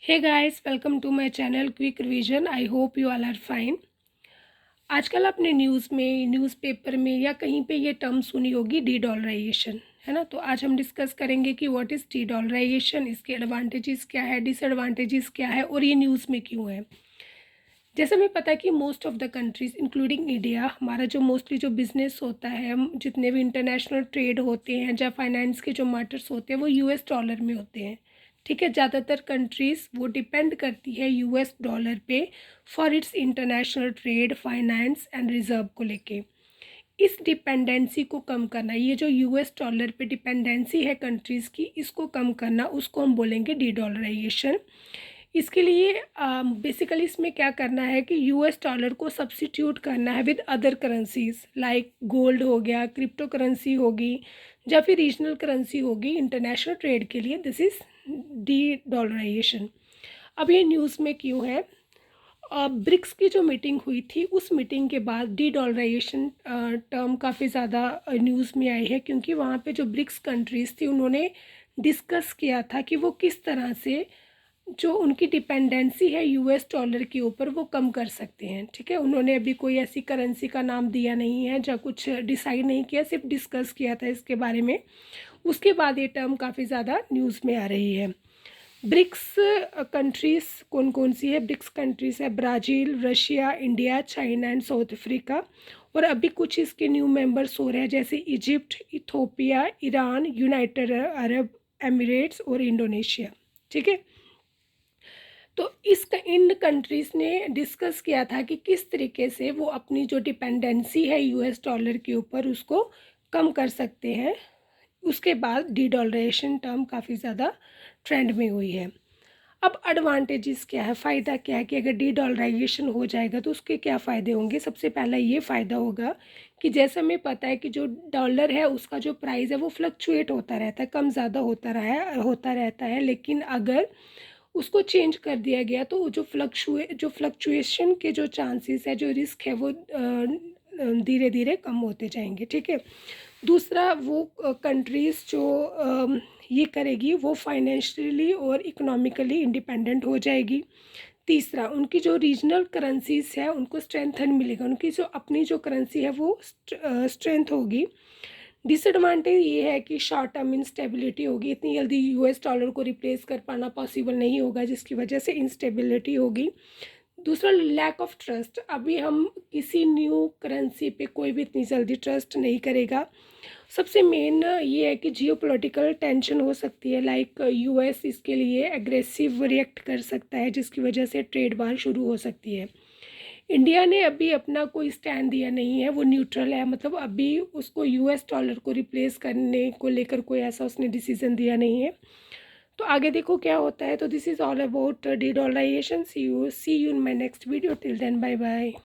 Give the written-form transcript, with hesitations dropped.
Hey guys, welcome to my channel quick revision. I hope you all are fine. आजकल आपने news में, newspaper में या कहीं पे ये टर्म सुनी होगी, डी डॉलराइजेशन, है ना। तो आज हम डिस्कस करेंगे कि व्हाट इज़ डी डॉलराइजेशन, इसके एडवांटेजेस क्या है, डिसएडवांटेजेस क्या है और ये न्यूज़ में क्यों है। जैसे हमें पता है कि most of the countries including India, हमारा जो मोस्टली जो बिज़नेस होता है, हम जितने भी इंटरनेशनल ट्रेड होते हैं या फाइनेंस के जो मैटर्स होते हैं वो यूएस डॉलर में होते हैं। ठीक है, ज़्यादातर कंट्रीज़ वो डिपेंड करती है यूएस डॉलर पे for its international trade, finance and reserve को लेके। इस डिपेंडेंसी को कम करना, ये जो यूएस डॉलर पे डिपेंडेंसी है कंट्रीज़ की, इसको कम करना, उसको हम बोलेंगे डी डॉलराइजेशन। इसके लिए बेसिकली इसमें क्या करना है कि यूएस डॉलर को सब्स्टिट्यूट करना है with other currencies like gold हो गया, क्रिप्टो करेंसी होगी या फिर रीजनल करेंसी होगी इंटरनेशनल ट्रेड के लिए। This is de dollarisation. अब ये न्यूज़ में क्यों है? ब्रिक्स की जो मीटिंग हुई थी, उस मीटिंग के बाद डी डॉलराइजेशन टर्म काफ़ी ज़्यादा न्यूज़ में आई है, क्योंकि वहाँ पे जो ब्रिक्स कंट्रीज़ थी उन्होंने डिस्कस किया था कि वो किस तरह से जो उनकी डिपेंडेंसी है यूएस डॉलर के ऊपर वो कम कर सकते हैं। ठीक है, उन्होंने अभी कोई ऐसी करेंसी का नाम दिया नहीं है या कुछ डिसाइड नहीं किया, सिर्फ डिस्कस किया था इसके बारे में। उसके बाद ये टर्म काफ़ी ज़्यादा न्यूज़ में आ रही है। ब्रिक्स कंट्रीज़ कौन कौन सी है? ब्रिक्स कंट्रीज़ है Brazil, Russia, India, China and south Africa. और अभी कुछ इसके न्यू मेंबर्स हो रहे हैं जैसे Egypt, Ethiopia, Iran, United Arab Emirates और इंडोनेशिया। ठीक है, तो इन कंट्रीज़ ने डिस्कस किया था कि किस तरीके से वो अपनी जो डिपेंडेंसी है यूएस डॉलर के ऊपर उसको कम कर सकते हैं। उसके बाद डी डॉलरेशन टर्म काफ़ी ज़्यादा ट्रेंड में हुई है। अब एडवांटेजेस क्या है, फ़ायदा क्या है कि अगर डी डॉलराइजेशन हो जाएगा तो उसके क्या फ़ायदे होंगे? सबसे पहला ये फ़ायदा होगा कि जैसे हमें पता है कि जो डॉलर है उसका जो प्राइस है वो फ्लक्चुएट होता रहता है, कम ज़्यादा होता रहता है। लेकिन अगर उसको चेंज कर दिया गया तो जो फ्लक्चुएशन के जो चांसेस है, जो रिस्क है, वो धीरे धीरे कम होते जाएंगे। ठीक है, दूसरा वो कंट्रीज़ जो ये करेगी वो फाइनेंशियली और इकोनॉमिकली इंडिपेंडेंट हो जाएगी। तीसरा, उनकी जो रीजनल करेंसीज है उनको स्ट्रेंथन मिलेगा, उनकी जो अपनी जो करेंसी है वो स्ट्रेंथ होगी। डिसएडवांटेज ये है कि शॉर्ट टर्म इंस्टेबिलिटी होगी, इतनी जल्दी यूएस डॉलर को रिप्लेस कर पाना पॉसिबल नहीं होगा, जिसकी वजह से इंस्टेबिलिटी होगी। दूसरा, लैक ऑफ ट्रस्ट, अभी हम किसी न्यू करेंसी पे कोई भी इतनी जल्दी ट्रस्ट नहीं करेगा। सबसे मेन ये है कि जियोपॉलिटिकल टेंशन हो सकती है, लाइक यूएस इसके लिए एग्रेसिव रिएक्ट कर सकता है, जिसकी वजह से ट्रेड वार शुरू हो सकती है। इंडिया ने अभी अपना कोई स्टैंड दिया नहीं है, वो न्यूट्रल है, मतलब अभी उसको यूएस डॉलर को रिप्लेस करने को लेकर कोई ऐसा उसने डिसीजन दिया नहीं है। तो आगे देखो क्या होता है। तो this is all about de dollarisation. See you in my next video. Till then, bye bye.